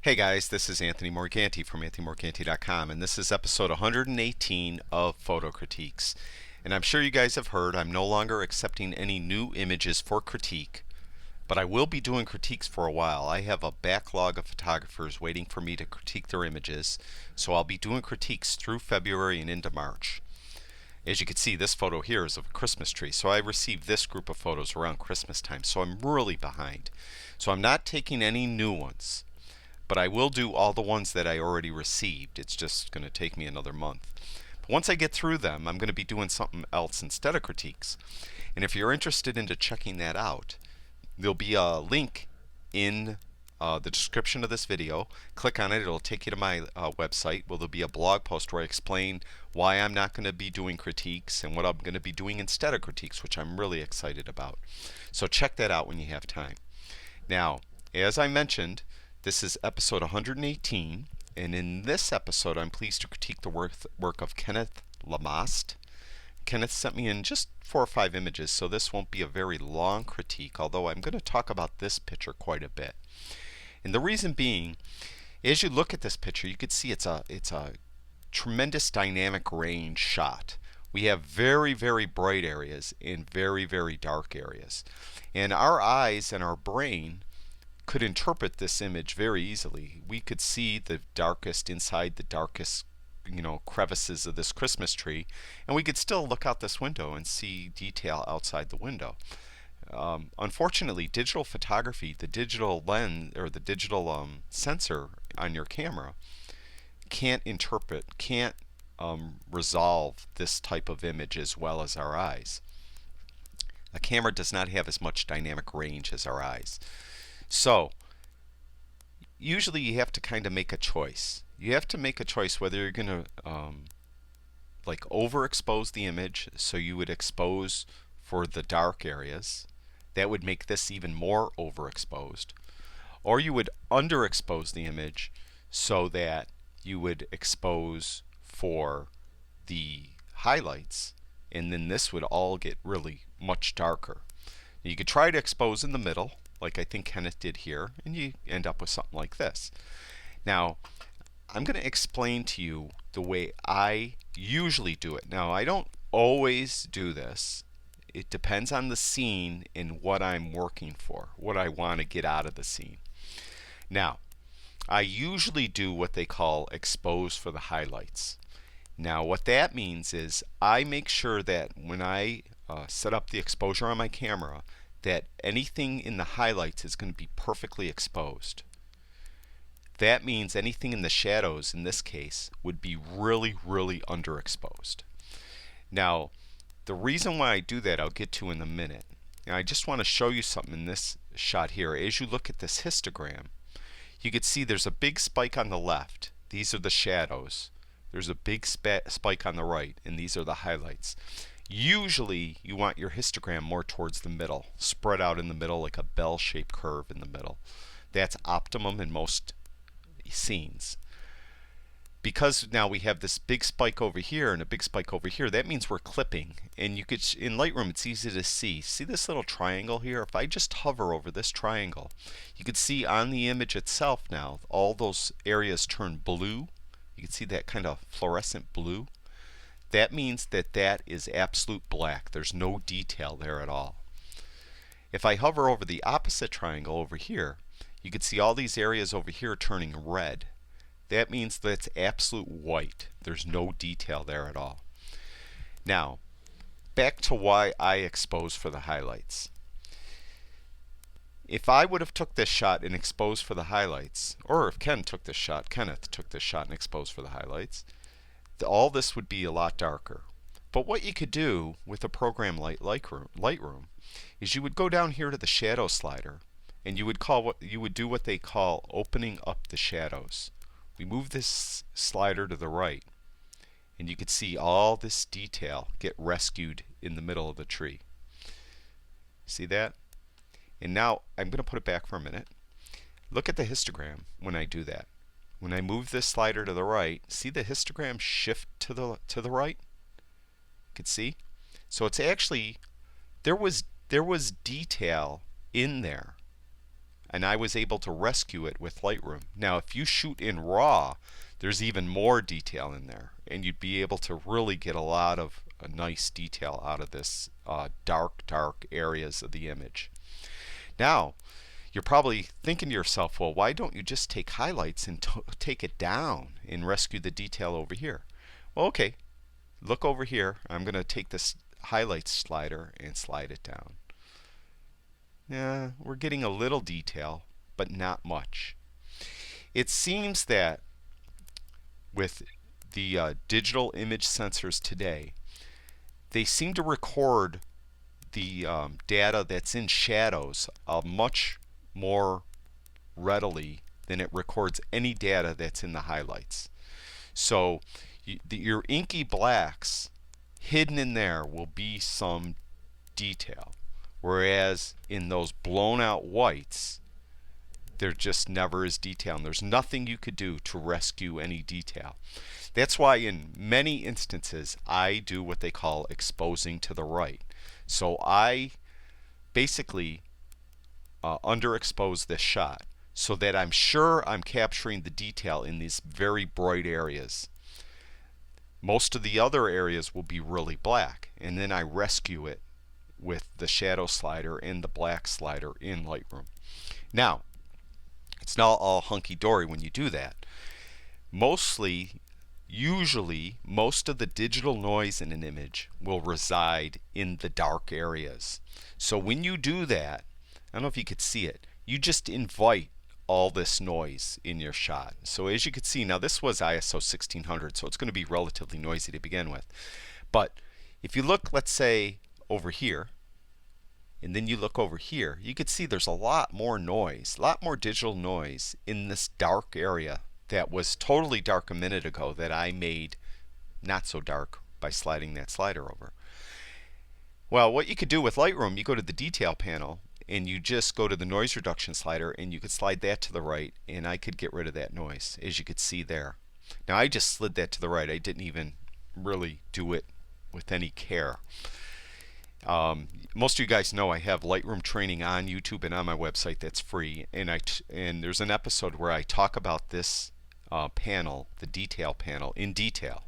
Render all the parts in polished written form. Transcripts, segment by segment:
Hey guys, this is Anthony Morganti from anthonymorganti.com, and this is episode 118 of Photo Critiques. And I'm sure you guys have heard I'm no longer accepting any new images for critique, but I will be doing critiques for a while. I have a backlog of photographers waiting for me to critique their images, so I'll be doing critiques through February and into March. As you can see, this photo here is of a Christmas tree, so I received this group of photos around Christmas time, so I'm really behind. So I'm not taking any new ones, but I will do all the ones that I already received. It's just going to take me another month. But once I get through them, I'm going to be doing something else instead of critiques. And if you're interested into checking that out, there'll be a link in the description of this video. Click on it. It'll take you to my website. Well, there'll be a blog post where I explain why I'm not going to be doing critiques and what I'm going to be doing instead of critiques, which I'm really excited about. So check that out when you have time. Now, as I mentioned, this is episode 118, and in this episode I'm pleased to critique the work of Kenneth Llamaste. Kenneth sent me in just 4 or 5 images, so this won't be a very long critique, although I'm going to talk about this picture quite a bit. And the reason being, as you look at this picture, you can see it's a tremendous dynamic range shot. We have very, very bright areas and very, very dark areas. And our eyes and our brain could interpret this image very easily. We could see the darkest inside the darkest, crevices of this Christmas tree, and we could still look out this window and see detail outside the window. Unfortunately, digital photography, the digital lens or the digital sensor on your camera can't interpret, can't resolve this type of image as well as our eyes. A camera does not have as much dynamic range as our eyes. So, usually you have to kind of make a choice. You have to make a choice whether you're going to overexpose the image, so you would expose for the dark areas. That would make this even more overexposed. Or you would underexpose the image so that you would expose for the highlights, and then this would all get really much darker. You could try to expose in the middle, like I think Kenneth did here, and you end up with something like this. Now, I'm going to explain to you the way I usually do it. Now, I don't always do this. It depends on the scene and what I'm working for, what I want to get out of the scene. Now, I usually do what they call expose for the highlights. Now, what that means is I make sure that when I set up the exposure on my camera, that anything in the highlights is going to be perfectly exposed. That means anything in the shadows, in this case, would be really, really underexposed. Now, the reason why I do that I'll get to in a minute. Now, I just want to show you something in this shot here. As you look at this histogram, you can see there's a big spike on the left. These are the shadows. There's a big spike on the right, and these are the highlights. Usually you want your histogram more towards the middle, spread out in the middle like a bell-shaped curve in the middle. That's optimum in most scenes. Because now we have this big spike over here and a big spike over here, that means we're clipping. And you could, in Lightroom, it's easy to see. See this little triangle here? If I just hover over this triangle, you can see on the image itself now, all those areas turn blue. You can see that kind of fluorescent blue. That means that that is absolute black. There's no detail there at all. If I hover over the opposite triangle over here, you can see all these areas over here turning red. That means that's absolute white. There's no detail there at all. Now, back to why I expose for the highlights. If I would have took this shot and exposed for the highlights, or if Kenneth took this shot and exposed for the highlights, all this would be a lot darker. But what you could do with a program like Lightroom is you would go down here to the shadow slider, and you would do what they call opening up the shadows. We move this slider to the right, and you could see all this detail get rescued in the middle of the tree. See that? And now I'm going to put it back for a minute. Look at the histogram when I do that. When I move this slider to the right, see the histogram shift to the right? You can see? So it's actually there was detail in there. and I was able to rescue it with Lightroom. Now, if you shoot in RAW, there's even more detail in there, and you'd be able to really get a lot of nice detail out of this dark areas of the image. Now, you're probably thinking to yourself, well, why don't you just take highlights and take it down and rescue the detail over here? Well, okay, look over here. I'm going to take this highlights slider and slide it down. Yeah, we're getting a little detail, but not much. It seems that with the digital image sensors today, they seem to record the data that's in shadows much more readily than it records any data that's in the highlights. So your inky blacks, hidden in there will be some detail, whereas in those blown out whites, there just never is detail, and there's nothing you could do to rescue any detail. That's why in many instances I do what they call exposing to the right. So I basically underexpose this shot so that I'm sure I'm capturing the detail in these very bright areas. Most of the other areas will be really black, and then I rescue it with the shadow slider and the black slider in Lightroom. Now, it's not all hunky-dory when you do that. Usually, most of the digital noise in an image will reside in the dark areas. So when you do that, I don't know if you could see it, you just invite all this noise in your shot. So as you can see, now this was ISO 1600, so it's going to be relatively noisy to begin with. But if you look, let's say, over here, and then you look over here, you can see there's a lot more noise, a lot more digital noise in this dark area that was totally dark a minute ago that I made not so dark by sliding that slider over. Well, what you could do with Lightroom, you go to the detail panel and you just go to the noise reduction slider and you could slide that to the right, and I could get rid of that noise, as you could see there. Now I just slid that to the right. I didn't even really do it with any care. Most of you guys know I have Lightroom training on YouTube and on my website that's free, and there's an episode where I talk about this panel, the detail panel, in detail.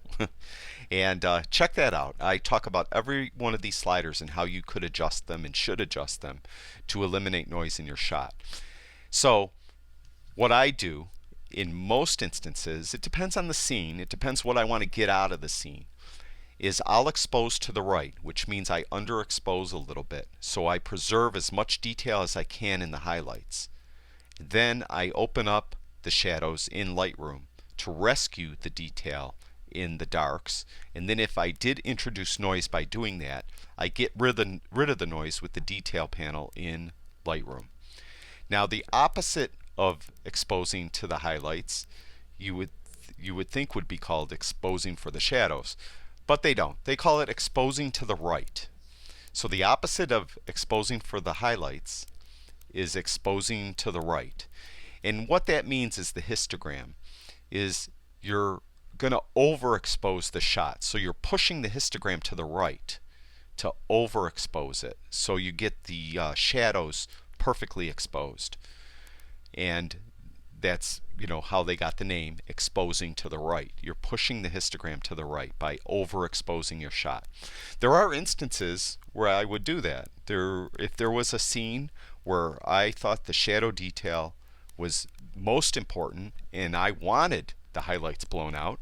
And check that out. I talk about every one of these sliders and how you could adjust them and should adjust them to eliminate noise in your shot. So what I do in most instances, it depends on the scene, it depends what I want to get out of the scene, is I'll expose to the right, which means I underexpose a little bit, so I preserve as much detail as I can in the highlights. Then I open up the shadows in Lightroom to rescue the detail in the darks, and then if I did introduce noise by doing that, I get rid of the noise with the detail panel in Lightroom. Now the opposite of exposing to the highlights, you would think would be called exposing for the shadows, but they don't. They call it exposing to the right. So the opposite of exposing for the highlights is exposing to the right. And what that means is the histogram is you're going to overexpose the shot. So you're pushing the histogram to the right to overexpose it. So you get the shadows perfectly exposed. And that's, how they got the name, exposing to the right. You're pushing the histogram to the right by overexposing your shot. There are instances where I would do that. If there was a scene where I thought the shadow detail was most important and I wanted the highlights blown out,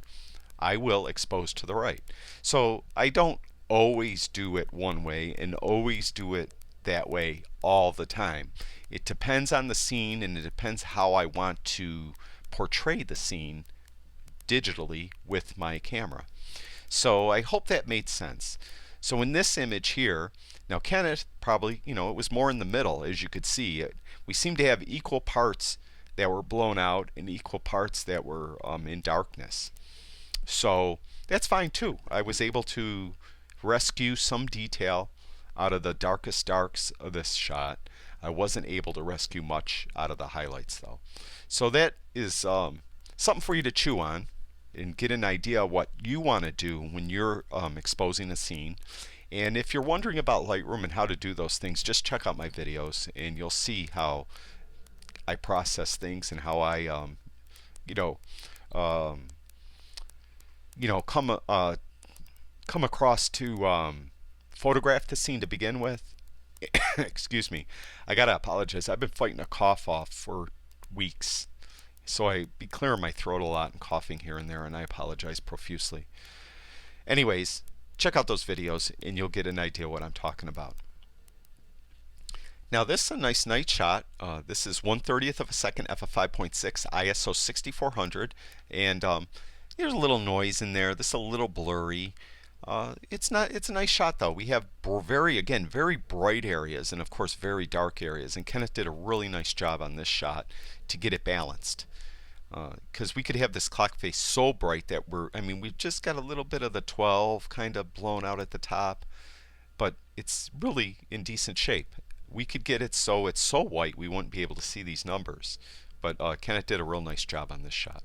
I will expose to the right. So I don't always do it one way and always do it that way all the time. It depends on the scene, and it depends how I want to portray the scene digitally with my camera. So I hope that made sense. So in this image here, now Kenneth probably, it was more in the middle, as you could see. We seem to have equal parts that were blown out and equal parts that were in darkness. So that's fine too. I was able to rescue some detail out of the darkest darks of this shot. I wasn't able to rescue much out of the highlights though. So that is something for you to chew on and get an idea of what you want to do when you're exposing a scene. And if you're wondering about Lightroom and how to do those things, just check out my videos and you'll see how I process things and how I you know um, come across to photograph the scene to begin with. Excuse me. I gotta apologize. I've been fighting a cough off for weeks, so I be clearing my throat a lot and coughing here and there, and I apologize profusely. Anyways, check out those videos and you'll get an idea what I'm talking about. Now this is a nice night shot. This is 1/30th of a second f/5.6 ISO 6400, and there's a little noise in there. This is a little blurry. It's not. It's a nice shot though. We have very bright areas and of course very dark areas. And Kenneth did a really nice job on this shot to get it balanced. Because we could have this clock face so bright that we've just got a little bit of the 12 kind of blown out at the top, but it's really in decent shape. We could get it so it's so white we wouldn't be able to see these numbers. But Kenneth did a real nice job on this shot.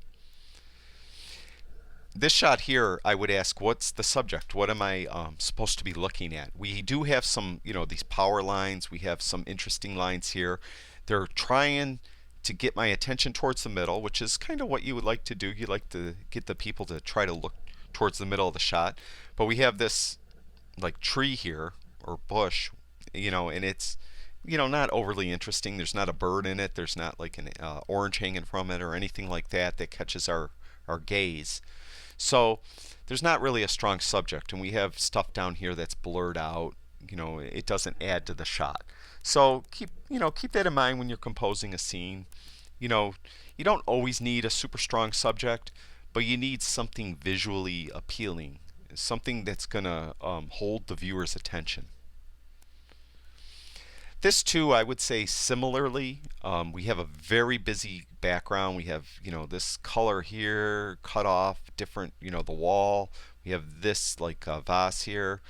This shot here, I would ask, what's the subject? What am I supposed to be looking at? We do have some, these power lines. We have some interesting lines here. They're trying to get my attention towards the middle, which is kind of what you would like to do. You like to get the people to try to look towards the middle of the shot. But we have this like tree here, or bush, and it's, not overly interesting. There's not a bird in it. There's not like an orange hanging from it or anything like that that catches our gaze. So there's not really a strong subject, and we have stuff down here that's blurred out. It doesn't add to the shot. So keep that in mind when you're composing a scene. You don't always need a super strong subject, but you need something visually appealing, something that's gonna hold the viewer's attention. This too, I would say similarly, we have a very busy background. We have, this color here cut off, different, the wall. We have this like vase here,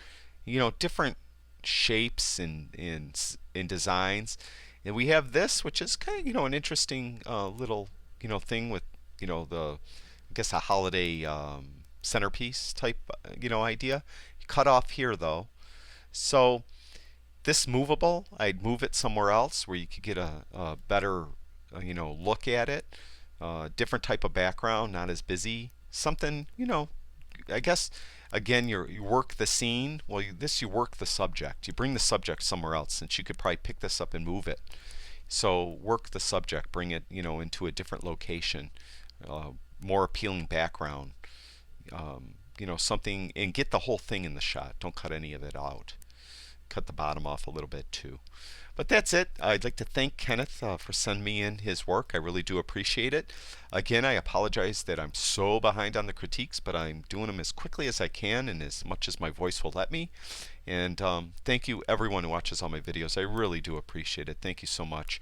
different shapes and designs. And we have this, which is kind of, an interesting little, thing with, I guess a holiday centerpiece type, idea. Cut off here though. So this movable, I'd move it somewhere else where you could get a better, look at it. Different type of background, not as busy. Something, I guess, again, you work the scene. Well, you work the subject. You bring the subject somewhere else, since you could probably pick this up and move it. So work the subject, bring it, into a different location, more appealing background, something, and get the whole thing in the shot. Don't cut any of it out. Cut the bottom off a little bit too. But that's it. I'd like to thank Kenneth for sending me in his work. I really do appreciate it. Again, I apologize that I'm so behind on the critiques, but I'm doing them as quickly as I can and as much as my voice will let me. And thank you everyone who watches all my videos. I really do appreciate it. Thank you so much.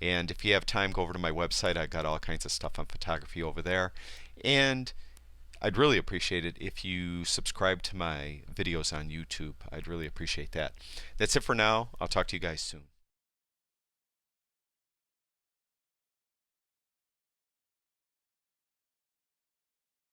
And if you have time, go over to my website. I got all kinds of stuff on photography over there. And I'd really appreciate it if you subscribe to my videos on YouTube. I'd really appreciate that. That's it for now. I'll talk to you guys soon.